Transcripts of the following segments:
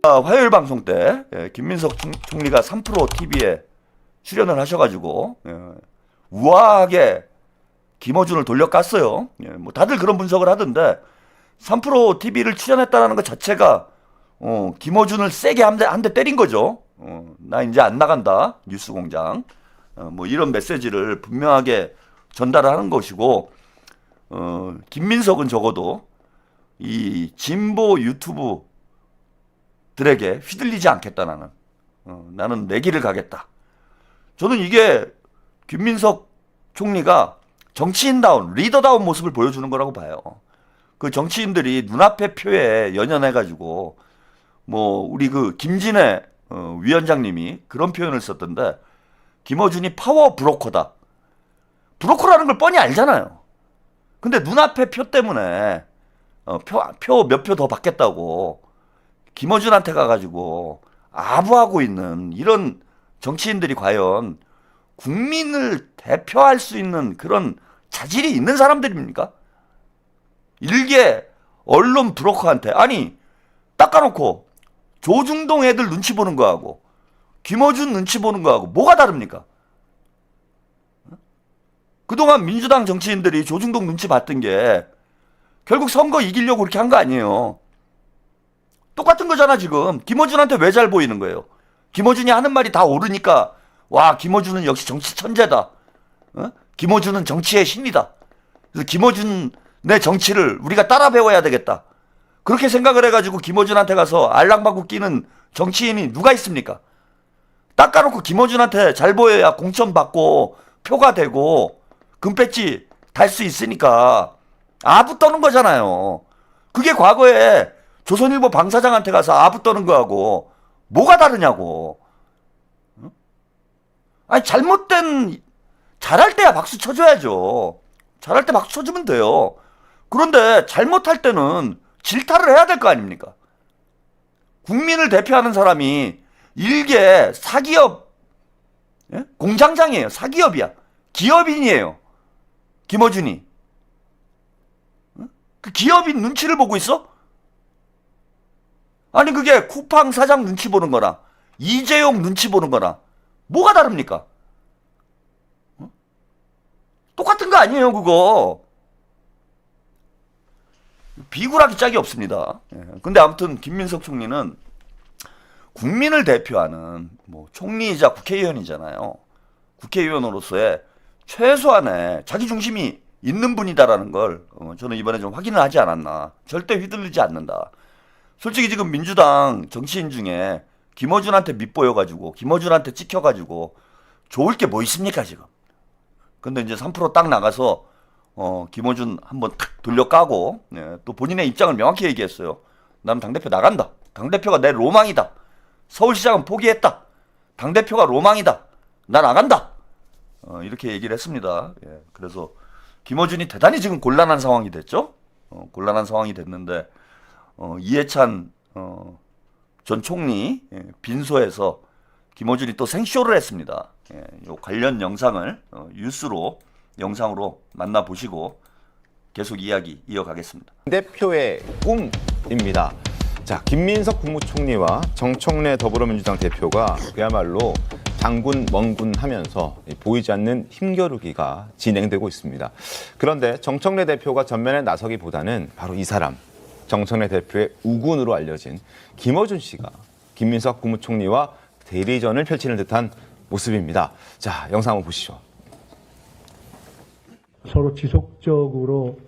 화요일 방송 때 김민석 총리가 3프로 TV에 출연을 하셔가지고 우아하게 김어준을 돌려깠어요. 뭐 다들 그런 분석을 하던데 3프로 TV를 출연했다는 것 자체가 김어준을 세게 한 대 때린 거죠. 나 이제 안 나간다 뉴스공장. 뭐 이런 메시지를 분명하게 전달을 하는 것이고 김민석은 적어도 이 진보 유튜브들에게 휘둘리지 않겠다 나는. 나는 내 길을 가겠다. 저는 이게 김민석 총리가 정치인다운 리더다운 모습을 보여주는 거라고 봐요. 그 정치인들이 눈앞의 표에 연연해가지고 뭐 우리 그 김진애 위원장님이 그런 표현을 썼던데 김어준이 파워 브로커다. 브로커라는 걸 뻔히 알잖아요. 근데 눈앞의 표 때문에 표 몇 표 더 받겠다고 김어준한테 가가지고 아부하고 있는 이런 정치인들이 과연 국민을 대표할 수 있는 그런 자질이 있는 사람들입니까? 일개 언론 브로커한테 아니 닦아놓고 조중동 애들 눈치 보는 거하고 김어준 눈치 보는 거하고 뭐가 다릅니까? 그동안 민주당 정치인들이 조중동 눈치 봤던 게 결국 선거 이기려고 그렇게 한 거 아니에요. 똑같은 거잖아 지금. 김어준한테 왜 잘 보이는 거예요? 김어준이 하는 말이 다 옳으니까 와 김어준은 역시 정치 천재다. 김어준은 정치의 신이다. 그래서 김어준의 정치를 우리가 따라 배워야 되겠다. 그렇게 생각을 해가지고 김어준한테 가서 알랑방구 끼는 정치인이 누가 있습니까? 닦아놓고 김어준한테 잘 보여야 공천 받고 표가 되고 금배지 달 수 있으니까 아부 떠는 거잖아요. 그게 과거에 조선일보 방사장한테 가서 아부 떠는 거하고 뭐가 다르냐고. 아니 잘할 때야 박수 쳐줘야죠. 잘할 때 박수 쳐주면 돼요. 그런데 잘못할 때는 질타를 해야 될 거 아닙니까? 국민을 대표하는 사람이 일개 사기업 공장장이에요. 사기업이야. 기업인이에요. 김어준이. 그 기업인 눈치를 보고 있어? 아니 그게 쿠팡 사장 눈치 보는 거나 이재용 눈치 보는 거나 뭐가 다릅니까? 똑같은 거 아니에요 그거. 비굴하기 짝이 없습니다. 근데 아무튼 김민석 총리는 국민을 대표하는 뭐 총리이자 국회의원이잖아요. 국회의원으로서의 최소한의 자기 중심이 있는 분이다라는 걸 저는 이번에 좀 확인을 하지 않았나. 절대 휘둘리지 않는다. 솔직히 지금 민주당 정치인 중에 김어준한테 밑보여가지고 김어준한테 찍혀가지고 좋을 게 뭐 있습니까 지금. 근데 이제 3% 딱 나가서 김어준 한번 탁 돌려까고 또 본인의 입장을 명확히 얘기했어요. 난 당대표 나간다. 당대표가 내 로망이다. 서울시장은 포기했다. 당대표가 로망이다. 나 나간다. 이렇게 얘기를 했습니다. 그래서 김어준이 대단히 지금 곤란한 상황이 됐죠. 곤란한 상황이 됐는데 이해찬 전 총리 빈소에서 김어준이 또 생쇼를 했습니다. 요 관련 영상을 영상으로 만나보시고 계속 이야기 이어가겠습니다. 대표의 꿈입니다. 자, 김민석 국무총리와 정청래 더불어민주당 대표가 그야말로 장군 멍군 하면서 보이지 않는 힘겨루기가 진행되고 있습니다. 그런데 정청래 대표가 전면에 나서기보다는 바로 이 사람, 정청래 대표의 우군으로 알려진 김어준 씨가 김민석 국무총리와 대리전을 펼치는 듯한 모습입니다. 자, 영상 한번 보시죠. 서로 지속적으로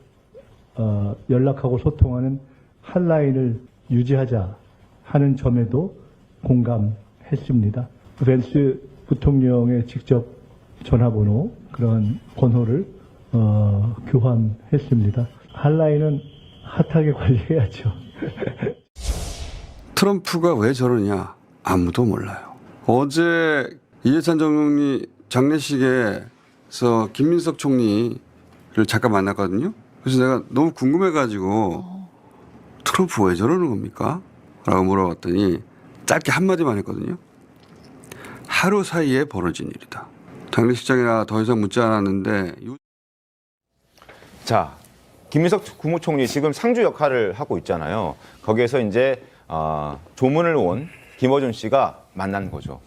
연락하고 소통하는 한 라인을 유지하자 하는 점에도 공감했습니다. 벤스 부통령의 직접 전화번호 그런 번호를 교환했습니다. 한 라인은 핫하게 관리해야죠. 트럼프가 왜 저러냐 아무도 몰라요. 어제 이해찬 정용리 장례식에서 김민석 총리를 잠깐 만났거든요. 그래서 내가 너무 궁금해가지고 트럼프 왜 저러는 겁니까? 라고 물어봤더니 짧게 한마디만 했거든요. 하루 사이에 벌어진 일이다. 장례식장이라 더 이상 묻지 않았는데. 자, 김민석 국무총리 지금 상주 역할을 하고 있잖아요. 거기에서 이제 조문을 온 김어준 씨가 만난 거죠.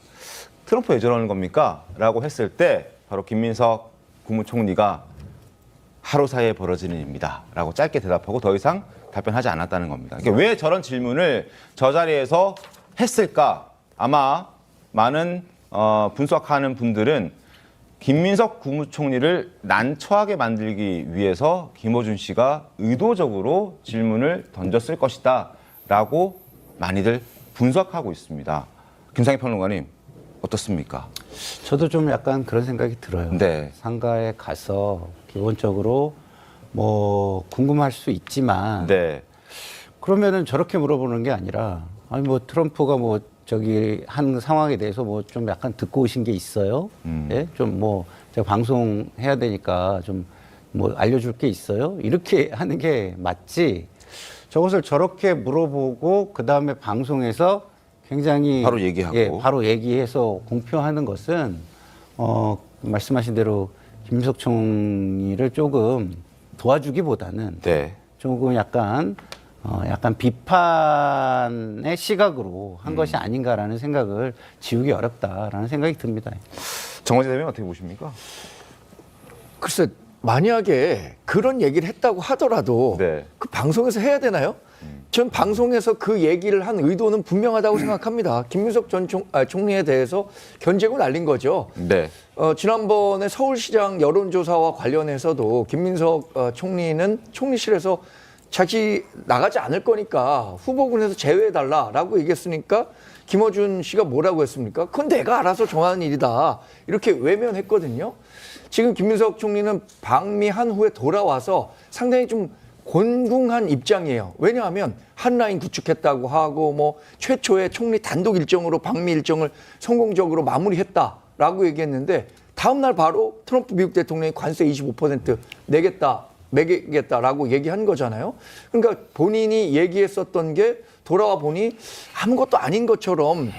트럼프 왜 저러는 겁니까? 라고 했을 때 바로 김민석 국무총리가 하루 사이에 벌어지는 일입니다. 라고 짧게 대답하고 더 이상 답변하지 않았다는 겁니다. 그러니까 왜 저런 질문을 저 자리에서 했을까? 아마 많은 분석하는 분들은 김민석 국무총리를 난처하게 만들기 위해서 김어준 씨가 의도적으로 질문을 던졌을 것이다 라고 많이들 분석하고 있습니다. 김상희 평론가님 어떻습니까? 저도 좀 약간 그런 생각이 들어요. 네. 상가에 가서 기본적으로 뭐 궁금할 수 있지만 네. 그러면은 저렇게 물어보는 게 아니라 아니 뭐 트럼프가 뭐 저기 한 상황에 대해서 뭐 좀 약간 듣고 오신 게 있어요? 예? 좀 뭐 제가 방송해야 되니까 좀 뭐 알려줄 게 있어요? 이렇게 하는 게 맞지. 저것을 저렇게 물어보고 그 다음에 방송에서 굉장히 바로 얘기하고. 예, 바로 얘기해서 공표하는 것은 말씀하신 대로 김민석 총리를 조금 도와주기보다는 네. 조금 약간 비판의 시각으로 한 것이 아닌가라는 생각을 지우기 어렵다라는 생각이 듭니다. 정원재 대변인 어떻게 보십니까? 글쎄 만약에 그런 얘기를 했다고 하더라도 네. 그 방송에서 해야 되나요? 전 방송에서 그 얘기를 한 의도는 분명하다고 생각합니다. 김민석 전 총리에 대해서 견제고 날린 거죠. 네. 지난번에 서울시장 여론조사와 관련해서도 김민석 총리는 총리실에서 자기 나가지 않을 거니까 후보군에서 제외해달라라고 얘기했으니까 김어준 씨가 뭐라고 했습니까? 그건 내가 알아서 정하는 일이다. 이렇게 외면했거든요. 지금 김민석 총리는 방미한 후에 돌아와서 상당히 좀 곤궁한 입장이에요. 왜냐하면 한 라인 구축했다고 하고 뭐 최초의 총리 단독 일정으로 방미 일정을 성공적으로 마무리했다라고 얘기했는데 다음 날 바로 트럼프 미국 대통령이 관세 25% 매기겠다라고 얘기한 거잖아요. 그러니까 본인이 얘기했었던 게 돌아와 보니 아무것도 아닌 것처럼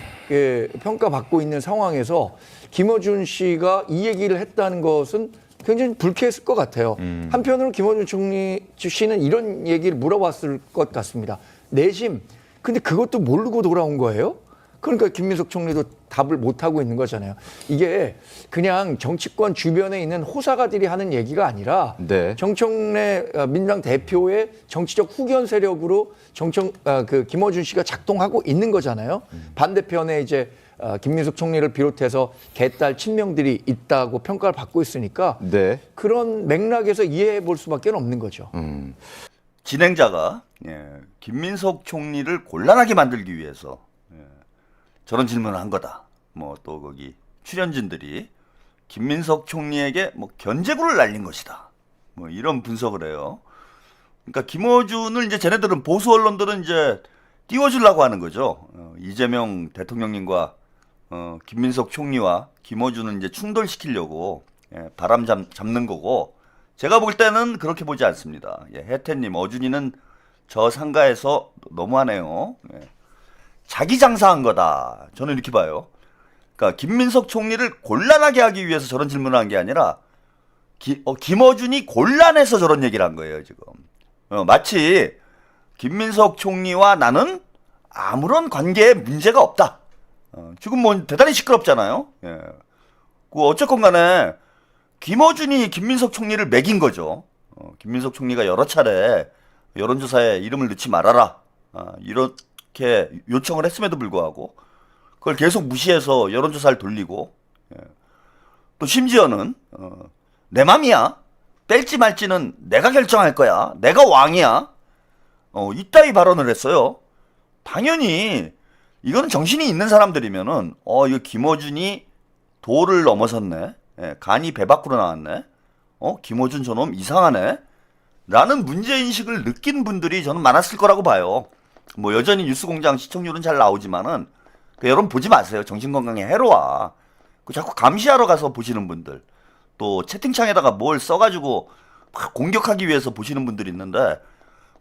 평가받고 있는 상황에서 김어준 씨가 이 얘기를 했다는 것은 굉장히 불쾌했을 것 같아요. 한편으로 김어준 씨는 이런 얘기를 물어봤을 것 같습니다. 내심, 근데 그것도 모르고 돌아온 거예요? 그러니까 김민석 총리도 답을 못하고 있는 거잖아요. 이게 그냥 정치권 주변에 있는 호사가들이 하는 얘기가 아니라 네. 정청래 민주당 대표의 정치적 후견 세력으로 김어준 씨가 작동하고 있는 거잖아요. 반대편에 이제 김민석 총리를 비롯해서 개딸 친명들이 있다고 평가를 받고 있으니까 네. 그런 맥락에서 이해해 볼 수밖에 없는 거죠. 진행자가 김민석 총리를 곤란하게 만들기 위해서 저런 질문을 한 거다. 뭐 또 거기 출연진들이 김민석 총리에게 뭐 견제구를 날린 것이다. 뭐 이런 분석을 해요. 그러니까 김어준을 이제 쟤네들은 보수 언론들은 이제 띄워주려고 하는 거죠. 이재명 대통령님과 김민석 총리와 김어준을 이제 충돌시키려고 바람 잡는 거고, 제가 볼 때는 그렇게 보지 않습니다. 혜태님, 어준이는 저 상가에서 너무하네요. 자기 장사한 거다. 저는 이렇게 봐요. 그러니까 김민석 총리를 곤란하게 하기 위해서 저런 질문을 한 게 아니라 김어준이 곤란해서 저런 얘기를 한 거예요, 지금. 마치 김민석 총리와 나는 아무런 관계에 문제가 없다. 지금 뭐 대단히 시끄럽잖아요. 어쨌건 간에 김어준이 김민석 총리를 매긴 거죠. 김민석 총리가 여러 차례 여론조사에 이름을 넣지 말아라. 이렇게 요청을 했음에도 불구하고 그걸 계속 무시해서 여론조사를 돌리고, 또 심지어는 내 맘이야. 뺄지 말지는 내가 결정할 거야. 내가 왕이야. 이따위 발언을 했어요. 당연히 이거는 정신이 있는 사람들이면은 이거 김어준이 도를 넘어섰네. 간이 배 밖으로 나왔네. 김어준 저놈 이상하네. 라는 문제인식을 느낀 분들이 저는 많았을 거라고 봐요. 뭐 여전히 뉴스공장 시청률은 잘 나오지만은 여러분 보지 마세요. 정신건강에 해로워. 자꾸 감시하러 가서 보시는 분들, 또 채팅창에다가 뭘 써가지고 막 공격하기 위해서 보시는 분들이 있는데,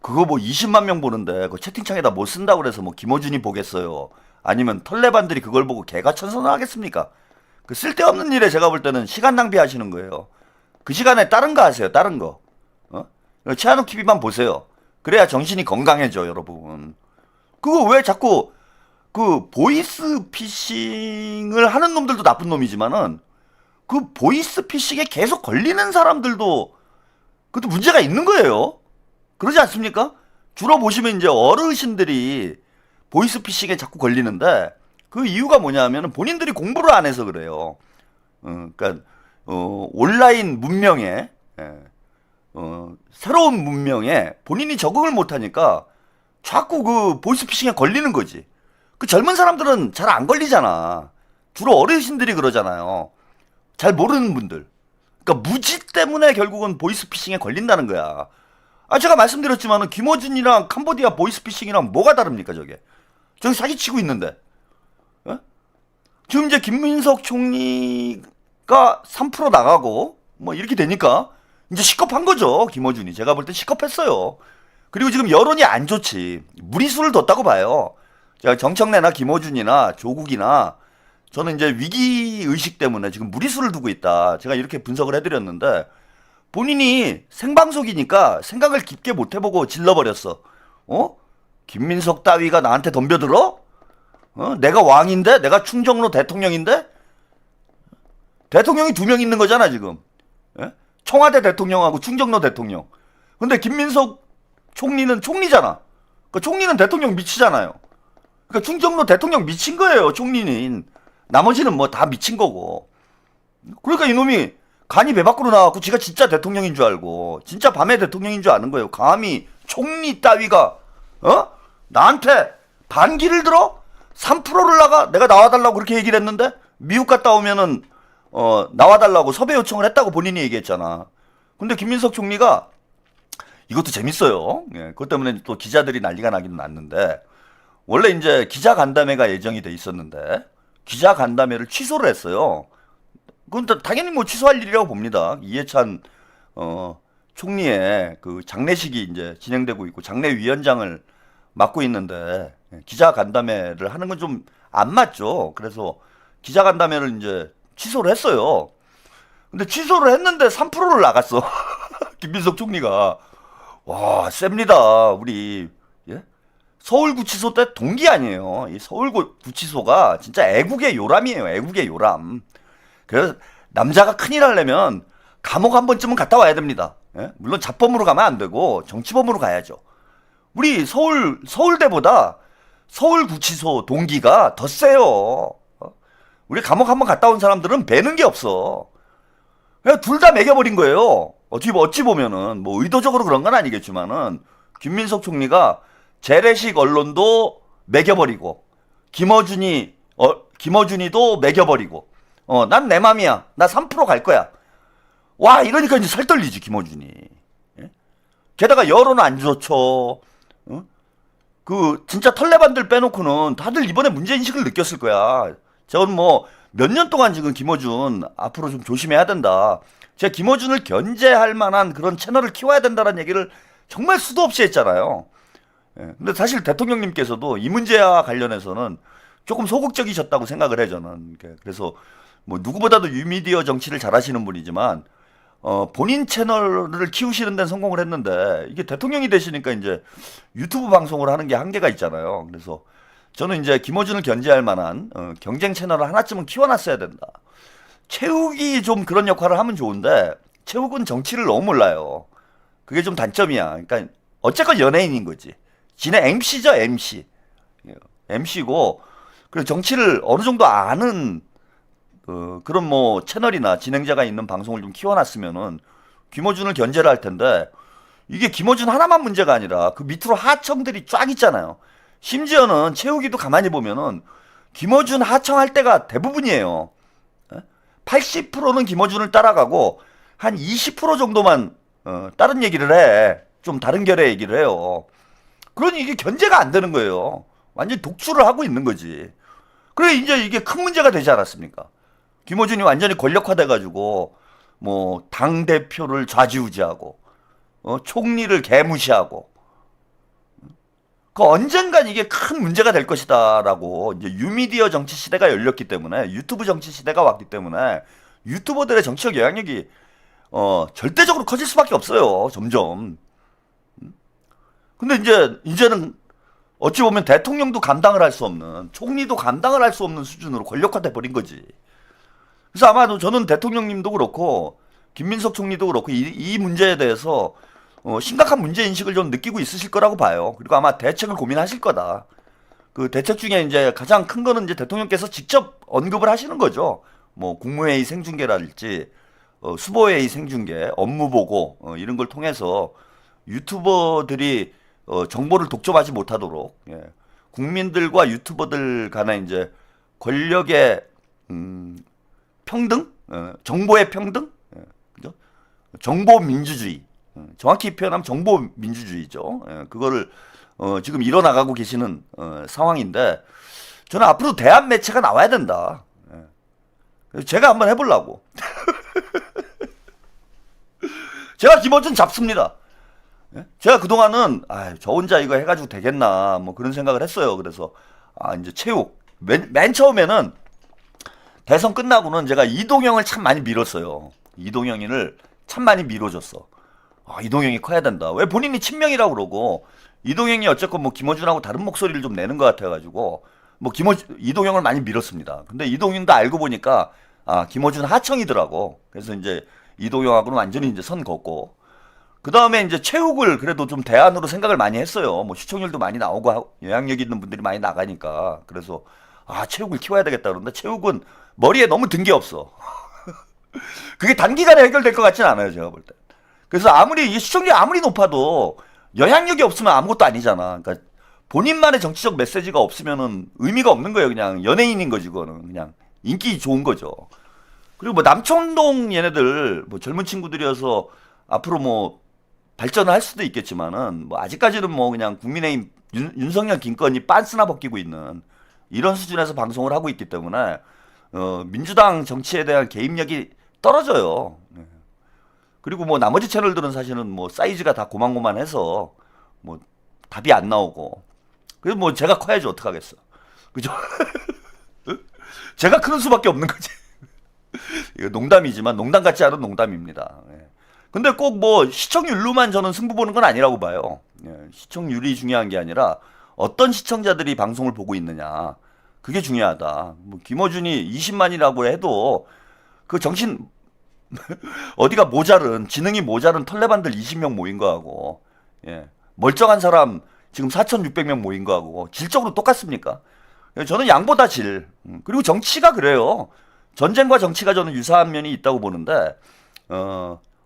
그거 뭐 20만 명 보는데 그 채팅창에다 뭐 쓴다고 그래서 뭐 김어준이 보겠어요? 아니면 털레반들이 그걸 보고 개가천선을 하겠습니까? 그 쓸데없는 일에 제가 볼 때는 시간 낭비하시는 거예요. 그 시간에 다른 거 하세요. 다른 거. 최한욱 TV만 보세요. 그래야 정신이 건강해져, 여러분. 그거 왜 자꾸 그 보이스 피싱을 하는 놈들도 나쁜 놈이지만은 그 보이스 피싱에 계속 걸리는 사람들도 그것도 문제가 있는 거예요. 그러지 않습니까? 주로 보시면 이제 어르신들이 보이스 피싱에 자꾸 걸리는데 그 이유가 뭐냐면은 본인들이 공부를 안 해서 그래요. 그러니까 온라인 문명에 새로운 문명에 본인이 적응을 못 하니까 자꾸 그 보이스피싱에 걸리는 거지. 그 젊은 사람들은 잘 안 걸리잖아. 주로 어르신들이 그러잖아요. 잘 모르는 분들. 그러니까 무지 때문에 결국은 보이스피싱에 걸린다는 거야. 아, 제가 말씀드렸지만은 김어준이랑 캄보디아 보이스피싱이랑 뭐가 다릅니까, 저게? 저기 사기치고 있는데. 예? 지금 이제 김민석 총리가 3% 나가고 뭐 이렇게 되니까 이제 시겁한 거죠, 김어준이. 제가 볼 때 시겁했어요. 그리고 지금 여론이 안 좋지. 무리수를 뒀다고 봐요. 제가 정청래나 김어준이나 조국이나 저는 이제 위기의식 때문에 지금 무리수를 두고 있다. 제가 이렇게 분석을 해드렸는데 본인이 생방송이니까 생각을 깊게 못 해보고 질러버렸어. 김민석 따위가 나한테 덤벼들어? 내가 왕인데? 내가 충정로 대통령인데? 대통령이 2명 있는 거잖아, 지금. 예? 청와대 대통령하고 충정로 대통령. 근데 김민석 총리는 총리잖아. 그러니까 총리는 대통령 미치잖아요. 그러니까 충정로 대통령 미친 거예요, 총리는. 나머지는 뭐 다 미친 거고. 그러니까 이놈이 간이 배 밖으로 나와갖고 지가 진짜 대통령인 줄 알고, 진짜 밤의 대통령인 줄 아는 거예요. 감히 총리 따위가, 나한테 반기를 들어? 3%를 내가 나와달라고 그렇게 얘기를 했는데, 미국 갔다 오면은, 나와달라고 섭외 요청을 했다고 본인이 얘기했잖아. 근데 김민석 총리가, 이것도 재밌어요. 예, 그것 때문에 또 기자들이 난리가 나기는 났는데, 원래 이제 기자 간담회가 예정이 돼 있었는데, 기자 간담회를 취소를 했어요. 그건 당연히 뭐 취소할 일이라고 봅니다. 이해찬, 총리의 그 장례식이 이제 진행되고 있고, 장례위원장을 맡고 있는데, 기자 간담회를 하는 건 좀 안 맞죠. 그래서 기자 간담회를 이제 취소를 했어요. 근데 취소를 했는데 3%를 나갔어. 김민석 총리가. 와, 셉니다. 우리, 예? 서울구치소 때 동기 아니에요. 이 서울구치소가 진짜 애국의 요람이에요. 애국의 요람. 그래서 남자가 큰일 하려면 감옥 한 번쯤은 갔다 와야 됩니다. 예? 물론 자범으로 가면 안 되고 정치범으로 가야죠. 우리 서울대보다 서울구치소 동기가 더 세요. 우리 감옥 한 번 갔다 온 사람들은 배는 게 없어. 그냥 둘 다 매겨버린 거예요. 어찌 보면은 뭐 의도적으로 그런 건 아니겠지만은 김민석 총리가 재래식 언론도 매겨버리고 김어준이도 매겨버리고 난 내 맘이야. 나 3% 갈 거야. 와, 이러니까 이제 살 떨리지 김어준이. 예? 게다가 여론 안 좋죠. 그 진짜 털레반들 빼놓고는 다들 이번에 문제인식을 느꼈을 거야. 저는 뭐 몇 년 동안 지금 김어준 앞으로 좀 조심해야 된다. 제가 김어준을 견제할 만한 그런 채널을 키워야 된다는 얘기를 정말 수도 없이 했잖아요. 예. 근데 사실 대통령님께서도 이 문제와 관련해서는 조금 소극적이셨다고 생각을 해, 저는. 그래서 뭐 누구보다도 뉴미디어 정치를 잘하시는 분이지만 본인 채널을 키우시는 데는 성공을 했는데 이게 대통령이 되시니까 이제 유튜브 방송을 하는 게 한계가 있잖아요. 그래서 저는 이제 김어준을 견제할 만한 경쟁 채널을 하나쯤은 키워놨어야 된다. 최욱이 좀 그런 역할을 하면 좋은데 최욱은 정치를 너무 몰라요. 그게 좀 단점이야. 그러니까 어쨌건 연예인인 거지. 지네 MC죠, MC. MC고 그리고 정치를 어느 정도 아는 그런 뭐 채널이나 진행자가 있는 방송을 좀 키워놨으면은 김어준을 견제를 할 텐데 이게 김어준 하나만 문제가 아니라 그 밑으로 하청들이 쫙 있잖아요. 심지어는 최욱이도 가만히 보면은 김어준 하청할 때가 대부분이에요. 80%는 김어준을 따라가고 한 20% 정도만 다른 얘기를 해. 좀 다른 결의 얘기를 해요. 그러니 이게 견제가 안 되는 거예요. 완전 독주를 하고 있는 거지. 그래 이제 이게 큰 문제가 되지 않았습니까? 김어준이 완전히 권력화돼가지고 뭐 당 대표를 좌지우지하고 총리를 개무시하고 그 언젠간 이게 큰 문제가 될 것이다라고 이제 뉴미디어 정치 시대가 열렸기 때문에 유튜브 정치 시대가 왔기 때문에 유튜버들의 정치적 영향력이 절대적으로 커질 수밖에 없어요. 점점. 근데 이제는 어찌 보면 대통령도 감당을 할 수 없는, 총리도 감당을 할 수 없는 수준으로 권력화돼 버린 거지. 그래서 아마도 저는 대통령님도 그렇고 김민석 총리도 그렇고 이 문제에 대해서 심각한 문제 인식을 좀 느끼고 있으실 거라고 봐요. 그리고 아마 대책을 고민하실 거다. 그 대책 중에 이제 가장 큰 거는 이제 대통령께서 직접 언급을 하시는 거죠. 뭐 국무회의 생중계랄지 수보회의 생중계, 업무 보고 이런 걸 통해서 유튜버들이 정보를 독점하지 못하도록, 예, 국민들과 유튜버들 간의 이제 권력의 평등, 정보의 평등, 예, 그죠? 정보 민주주의, 정확히 표현하면 정보 민주주의죠. 예, 그거를 지금 이뤄나가고 계시는 상황인데 저는 앞으로 대한 매체가 나와야 된다. 예. 그래서 제가 한번 해보려고. 제가 김어준 잡습니다. 예? 제가 그동안은 저 혼자 이거 해가지고 되겠나 뭐 그런 생각을 했어요. 그래서 이제 체육 맨 처음에는 대선 끝나고는 제가 이동영을 참 많이 밀었어요. 이동영이를 참 많이 밀어줬어. 이동영이 커야 된다. 왜 본인이 친명이라고 그러고 이동영이 어쨌건 뭐 김어준하고 다른 목소리를 좀 내는 것 같아가지고 뭐 이동영을 많이 밀었습니다. 근데 이동영도 알고 보니까 김어준 하청이더라고. 그래서 이제 이동영하고는 완전히 이제 선 걷고, 그 다음에 이제 체육을 그래도 좀 대안으로 생각을 많이 했어요. 뭐 시청률도 많이 나오고 영향력 있는 분들이 많이 나가니까. 그래서 체육을 키워야 되겠다. 그런데 체육은 머리에 너무 든 게 없어. 그게 단기간에 해결될 것 같지는 않아요, 제가 볼 때. 그래서 아무리 시청률이 아무리 높아도 영향력이 없으면 아무것도 아니잖아. 그러니까 본인만의 정치적 메시지가 없으면은 의미가 없는 거예요. 그냥 연예인인 거지, 그거는. 그냥 인기 좋은 거죠. 그리고 뭐 남천동 얘네들 뭐 젊은 친구들이어서 앞으로 뭐 발전을 할 수도 있겠지만은 뭐 아직까지는 뭐 그냥 국민의힘 윤석열 김건희 빤스나 벗기고 있는 이런 수준에서 방송을 하고 있기 때문에 민주당 정치에 대한 개입력이 떨어져요. 그리고 뭐 나머지 채널들은 사실은 뭐 사이즈가 다 고만고만해서 뭐 답이 안 나오고, 그래서 뭐 제가 커야지 어떡하겠어, 그죠? 제가 크는 수밖에 없는 거지. 이거 농담이지만 농담 같지 않은 농담입니다. 예. 근데 꼭 뭐 시청률로만 저는 승부 보는 건 아니라고 봐요. 예. 시청률이 중요한 게 아니라 어떤 시청자들이 방송을 보고 있느냐, 그게 중요하다. 뭐 김어준이 20만이라고 해도 그 정신 어디가 모자른, 지능이 모자른 털레반들 20명 모인 거하고, 예, 멀쩡한 사람 지금 4,600명 모인 거하고 질적으로 똑같습니까? 저는 양보다 질. 그리고 정치가 그래요. 전쟁과 정치가 저는 유사한 면이 있다고 보는데,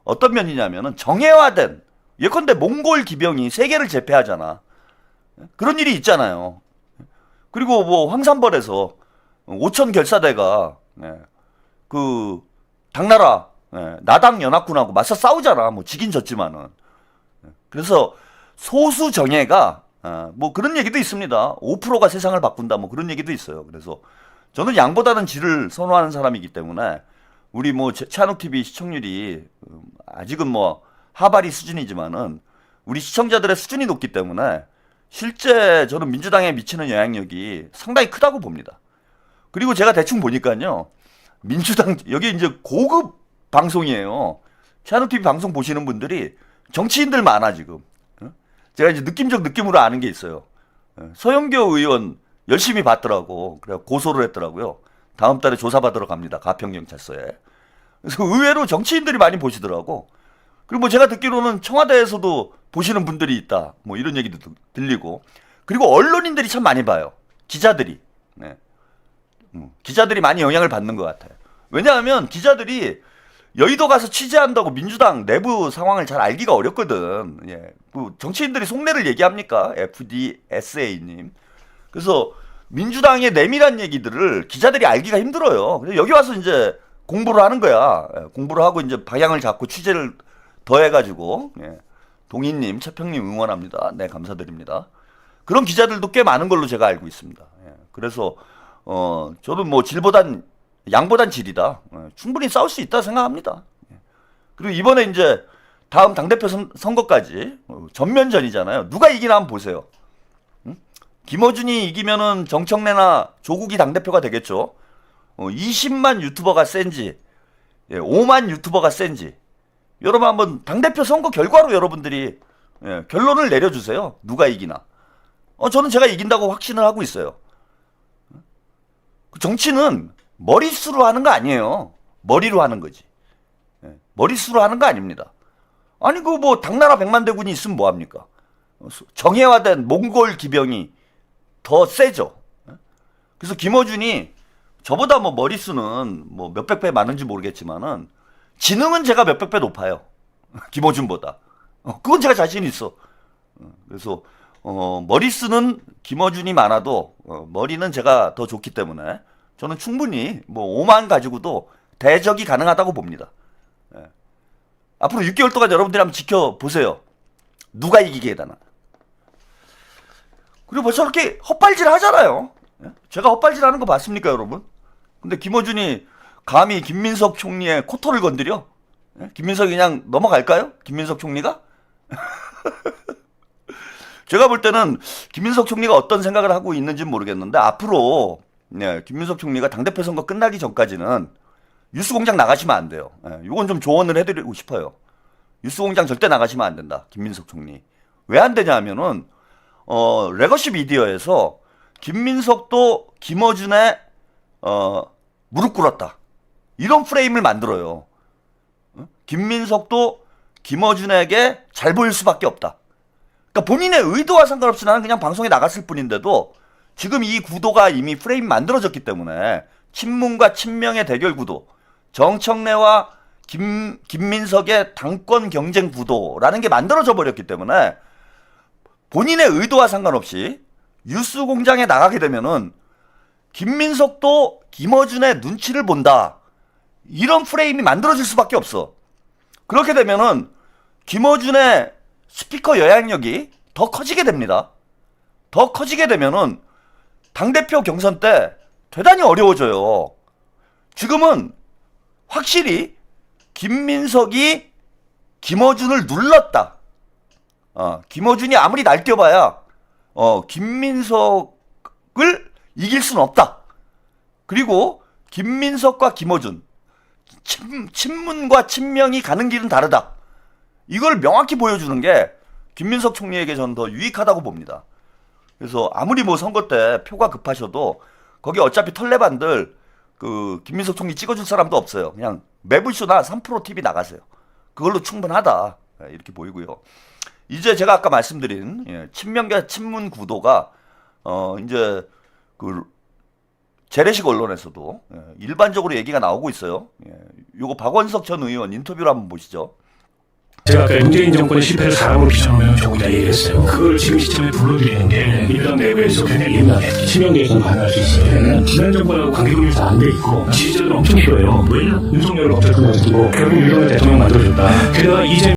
어떤 면이냐면은 정예화된, 예컨대 몽골 기병이 세계를 제패하잖아. 그런 일이 있잖아요. 그리고 뭐 황산벌에서 5천 결사대가 그 당나라 나당 연합군하고 맞서 싸우잖아. 뭐 지긴 졌지만은. 그래서 소수 정예가 뭐 그런 얘기도 있습니다. 5%가 세상을 바꾼다 뭐 그런 얘기도 있어요. 그래서 저는 양보다는 질을 선호하는 사람이기 때문에 우리 뭐 최한욱 TV 시청률이 아직은 뭐 하바리 수준이지만은 우리 시청자들의 수준이 높기 때문에 실제 저는 민주당에 미치는 영향력이 상당히 크다고 봅니다. 그리고 제가 대충 보니까요, 민주당 여기 이제 고급 방송이에요. 최한욱 TV 방송 보시는 분들이 정치인들 많아 지금. 제가 이제 느낌적 느낌으로 아는 게 있어요. 서영교 의원 열심히 봤더라고. 그래 고소를 했더라고요. 다음 달에 조사받으러 갑니다. 가평경찰서에. 그래서 의외로 정치인들이 많이 보시더라고. 그리고 뭐 제가 듣기로는 청와대에서도 보시는 분들이 있다. 뭐 이런 얘기도 들리고. 그리고 언론인들이 참 많이 봐요. 기자들이. 네. 기자들이 많이 영향을 받는 것 같아요. 왜냐하면 기자들이 여의도 가서 취재한다고 민주당 내부 상황을 잘 알기가 어렵거든. 예. 그 정치인들이 속내를 얘기합니까? FDSA님. 그래서 민주당의 내밀한 얘기들을 기자들이 알기가 힘들어요. 그래서 여기 와서 이제 공부를 하는 거야. 예. 공부를 하고 이제 방향을 잡고 취재를 더해가지고. 예. 동희님, 최평님 응원합니다. 네, 감사드립니다. 그런 기자들도 꽤 많은 걸로 제가 알고 있습니다. 예. 그래서 저는 뭐 질보단 양보단 질이다. 충분히 싸울 수 있다 생각합니다. 그리고 이번에 이제 다음 당대표 선거까지 전면전이잖아요. 누가 이기나 한번 보세요. 김어준이 이기면은 정청래나 조국이 당대표가 되겠죠. 20만 유튜버가 센지 5만 유튜버가 센지 여러분 한번 당대표 선거 결과로 여러분들이 결론을 내려주세요. 누가 이기나. 저는 제가 이긴다고 확신을 하고 있어요. 정치는 머릿수로 하는 거 아니에요. 머리로 하는 거지. 머릿수로 하는 거 아닙니다. 아니 그 뭐 당나라 백만대군이 있으면 뭐합니까? 정예화된 몽골 기병이 더 세죠. 그래서 김어준이 저보다 뭐 머릿수는 뭐 몇백 배 많은지 모르겠지만은 지능은 제가 몇백 배 높아요. 김어준보다. 그건 제가 자신 있어. 그래서 머릿수는 김어준이 많아도 머리는 제가 더 좋기 때문에 저는 충분히 뭐 5만 가지고도 대적이 가능하다고 봅니다. 앞으로 6개월 동안 여러분들이 한번 지켜보세요. 누가 이기게 되나. 그리고 벌써 이렇게 헛발질 하잖아요. 제가 헛발질 하는 거 봤습니까, 여러분? 근데 김어준이 감히 김민석 총리의 코털을 건드려? 김민석이 그냥 넘어갈까요? 김민석 총리가? 제가 볼 때는 김민석 총리가 어떤 생각을 하고 있는지는 모르겠는데 앞으로 김민석 총리가 당대표 선거 끝나기 전까지는 뉴스공장 나가시면 안 돼요. 이건 좀 조언을 해드리고 싶어요. 뉴스공장 절대 나가시면 안 된다. 김민석 총리. 왜 안 되냐 하면은 레거시 미디어에서 김민석도 김어준의 무릎 꿇었다. 이런 프레임을 만들어요. 김민석도 김어준에게 잘 보일 수밖에 없다. 그러니까 본인의 의도와 상관없이 나는 그냥 방송에 나갔을 뿐인데도 지금 이 구도가 이미 프레임 만들어졌기 때문에 친문과 친명의 대결 구도, 정청래와 김민석의 당권 경쟁 구도라는 게 만들어져 버렸기 때문에 본인의 의도와 상관없이 뉴스공장에 나가게 되면은 김민석도 김어준의 눈치를 본다. 이런 프레임이 만들어질 수밖에 없어. 그렇게 되면은 김어준의 스피커 영향력이 더 커지게 됩니다. 더 커지게 되면은 당대표 경선 때 대단히 어려워져요. 지금은 확실히 김민석이 김어준을 눌렀다. 김어준이 아무리 날뛰어봐야 김민석을 이길 수는 없다. 그리고 김민석과 김어준 친문과 친명이 가는 길은 다르다. 이걸 명확히 보여주는 게 김민석 총리에게 저는 더 유익하다고 봅니다. 그래서 아무리 뭐 선거 때 표가 급하셔도 거기 어차피 털레반들 그 김민석 총리 찍어줄 사람도 없어요. 그냥 매불쇼나 3프로 TV 나가세요. 그걸로 충분하다. 이렇게 보이고요. 이제 제가 아까 말씀드린 친명과 친문 구도가 이제 그 재래식 언론에서도 일반적으로 얘기가 나오고 있어요. 요거 박원석 전 의원 인터뷰를 한번 보시죠. 제가 아까 문재인 정권의 실패를 사람으로 비춰놓으면 조금 이따 얘기했어요. 그걸 지금 시점에 불러드리는 게 민주당 내부에서 굉장히 예민하게 치명계에서 반응할 수 있어요. 왜냐면 지난 정권하고 관계금이 다 안 돼 있고 지지자들은 엄청 싫어요. 왜 윤석열을 엄청 끊어지고 결국 윤석열 대통령 만들어줬다. 게다가 이제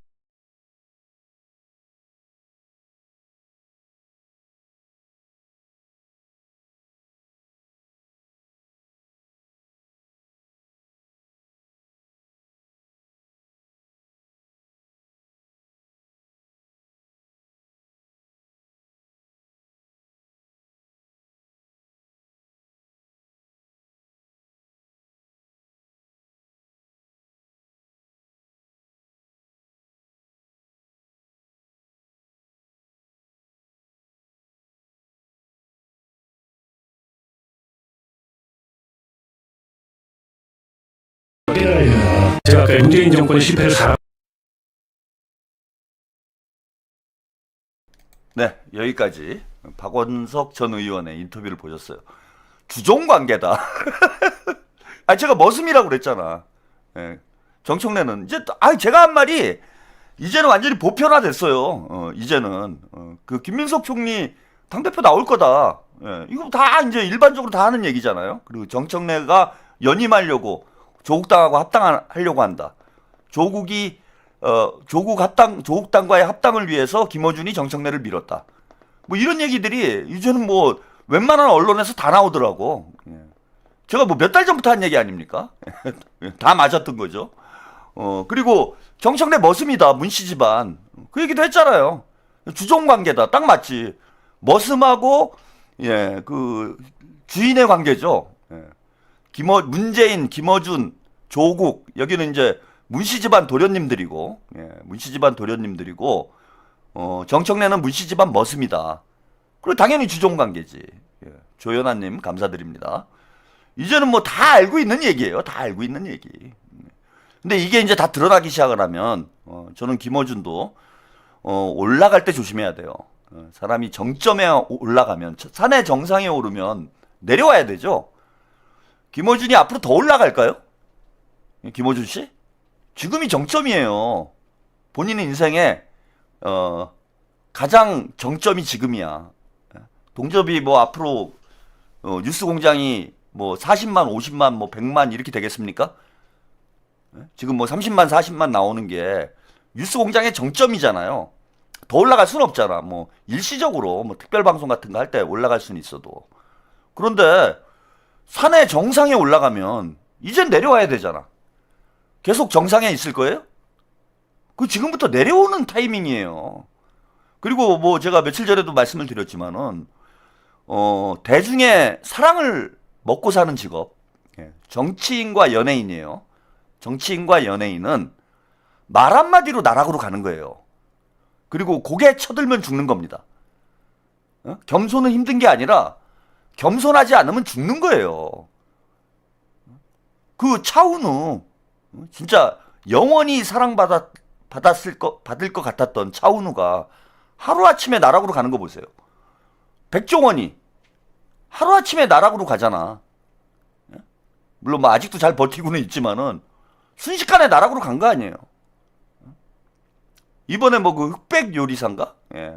제가 아까 문재인 정권의 실패를 사람 네, 여기까지 박원석 전 의원의 인터뷰를 보셨어요. 주종 관계다. 아, 제가 머슴이라고 그랬잖아. 정청래는 이제 제가 한 말이 이제는 완전히 보편화됐어요. 이제는 그 김민석 총리 당대표 나올 거다. 이거 다 이제 일반적으로 다 하는 얘기잖아요. 그리고 정청래가 연임하려고 조국당하고 합당하려고 한다. 조국당과의 합당을 위해서 김어준이 정청래를 밀었다. 뭐 이런 얘기들이 이제는 뭐 웬만한 언론에서 다 나오더라고. 제가 뭐 몇 달 전부터 한 얘기 아닙니까? 다 맞았던 거죠. 그리고 정청래 머슴이다. 문씨 집안. 그 얘기도 했잖아요. 주종 관계다. 딱 맞지. 머슴하고 그 주인의 관계죠. 문재인, 김어준, 조국 여기는 이제 문씨 집안 도련님들이고 정청래는 문씨 집안 머슴이다. 그리고 당연히 주종관계지. 예. 조연아님 감사드립니다. 이제는 뭐 다 알고 있는 얘기예요. 다 알고 있는 얘기. 근데 이게 이제 다 드러나기 시작을 하면 저는 김어준도 올라갈 때 조심해야 돼요. 사람이 정점에 올라가면 산의 정상에 오르면 내려와야 되죠. 김어준이 앞으로 더 올라갈까요? 김어준 씨? 지금이 정점이에요. 본인의 인생에 가장 정점이 지금이야. 동접이 뭐 앞으로 뉴스공장이 뭐 40만, 50만, 뭐 100만 이렇게 되겠습니까? 지금 뭐 30만, 40만 나오는 게 뉴스공장의 정점이잖아요. 더 올라갈 수는 없잖아. 뭐 일시적으로 뭐 특별방송 같은 거 할 때 올라갈 수는 있어도. 그런데 산의 정상에 올라가면 이젠 내려와야 되잖아. 계속 정상에 있을 거예요? 그 지금부터 내려오는 타이밍이에요. 그리고 뭐 제가 며칠 전에도 말씀을 드렸지만은 대중의 사랑을 먹고 사는 직업, 정치인과 연예인이에요. 정치인과 연예인은 말 한마디로 나락으로 가는 거예요. 그리고 고개 쳐들면 죽는 겁니다. 겸손은 힘든 게 아니라 겸손하지 않으면 죽는 거예요. 그 차은우 진짜 영원히 받을 것 같았던 차은우가 하루아침에 나락으로 가는 거 보세요. 백종원이 하루아침에 나락으로 가잖아. 물론 뭐 아직도 잘 버티고는 있지만은 순식간에 나락으로 간 거 아니에요. 이번에 뭐 그 흑백 요리사인가?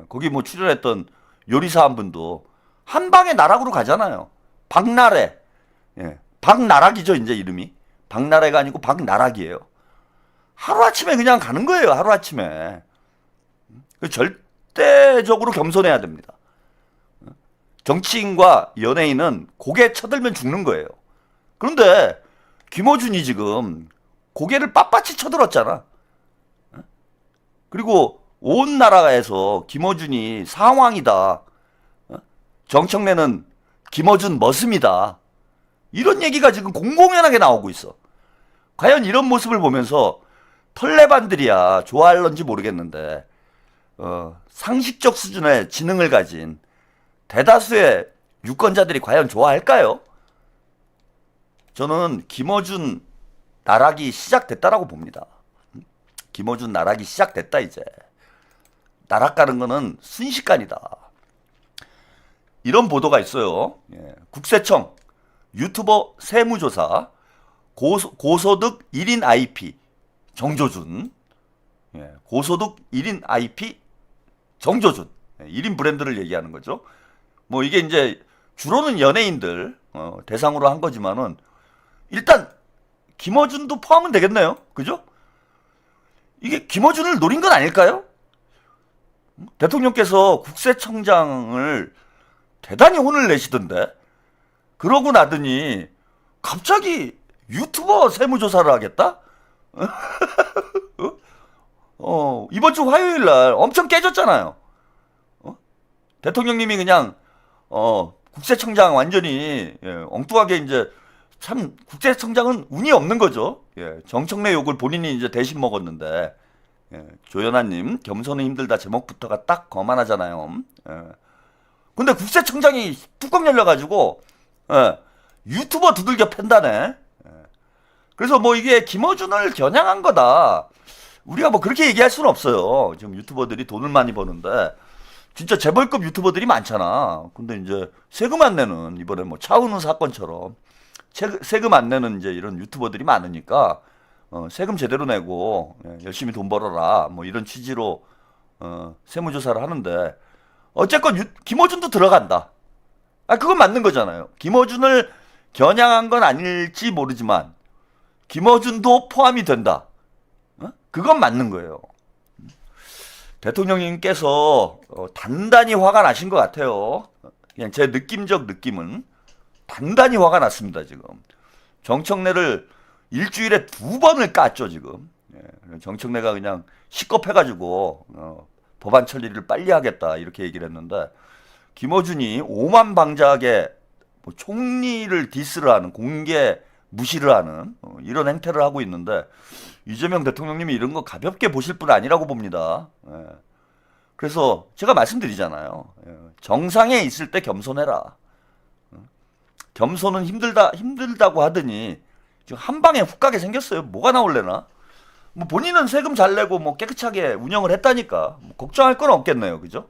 거기 뭐 출연했던 요리사 한 분도 한 방에 나락으로 가잖아요. 박나래. 박나락이죠, 이제 이름이. 박나래가 아니고 박나락이에요. 하루아침에 그냥 가는 거예요, 하루아침에. 절대적으로 겸손해야 됩니다. 정치인과 연예인은 고개 쳐들면 죽는 거예요. 그런데 김어준이 지금 고개를 빳빳이 쳐들었잖아. 그리고 온 나라에서 김어준이 상황이다. 정청래는 김어준 머슴이다. 이런 얘기가 지금 공공연하게 나오고 있어. 과연 이런 모습을 보면서 털레반들이야 좋아할런지 모르겠는데 상식적 수준의 지능을 가진 대다수의 유권자들이 과연 좋아할까요? 저는 김어준 나락이 시작됐다라고 봅니다. 김어준 나락이 시작됐다 이제. 나락 가는 거는 순식간이다. 이런 보도가 있어요. 국세청 유튜버 세무조사 고소득 1인 IP 정조준. 고소득 1인 IP 정조준. 1인 브랜드를 얘기하는 거죠. 뭐 이게 이제 주로는 연예인들 대상으로 한 거지만은 일단 김어준도 포함은 되겠네요. 그죠? 이게 김어준을 노린 건 아닐까요? 대통령께서 국세청장을 대단히 혼을 내시던데 그러고 나더니 갑자기 유튜버 세무조사를 하겠다? 이번 주 화요일 날 엄청 깨졌잖아요. 대통령님이 그냥 국세청장 완전히 엉뚱하게 이제 참 국세청장은 운이 없는 거죠. 정청래 욕을 본인이 이제 대신 먹었는데 조연아님 겸손은 힘들다 제목부터가 딱 거만하잖아요. 근데 국세청장이 뚜껑 열려가지고 유튜버 두들겨 팬다네. 그래서 뭐 이게 김어준을 겨냥한 거다. 우리가 뭐 그렇게 얘기할 수는 없어요. 지금 유튜버들이 돈을 많이 버는데 진짜 재벌급 유튜버들이 많잖아. 근데 이제 세금 안 내는 이번에 뭐 차은우 사건처럼 세금 안 내는 이제 이런 유튜버들이 많으니까 세금 제대로 내고 열심히 돈 벌어라 뭐 이런 취지로 세무조사를 하는데 어쨌건 김어준도 들어간다. 그건 맞는 거잖아요. 김어준을 겨냥한 건 아닐지 모르지만 김어준도 포함이 된다. 그건 맞는 거예요. 대통령님께서 단단히 화가 나신 것 같아요. 그냥 제 느낌적 느낌은 단단히 화가 났습니다. 지금 정청래를 일주일에 2번을 깠죠. 지금 정청래가 그냥 시겁해가지고 법안 처리를 빨리 하겠다 이렇게 얘기를 했는데 김어준이 오만방자하게 뭐 총리를 디스를 하는 공개 무시를 하는 이런 행태를 하고 있는데 이재명 대통령님이 이런 거 가볍게 보실 분 아니라고 봅니다. 그래서 제가 말씀드리잖아요. 정상에 있을 때 겸손해라. 겸손은 힘들다고 하더니 지금 한 방에 훅 가게 생겼어요. 뭐가 나올래나? 뭐 본인은 세금 잘 내고 뭐 깨끗하게 운영을 했다니까 뭐 걱정할 건 없겠네요. 그죠?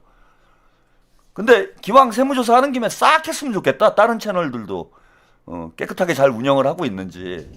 근데 기왕 세무조사 하는 김에 싹 했으면 좋겠다. 다른 채널들도 깨끗하게 잘 운영을 하고 있는지.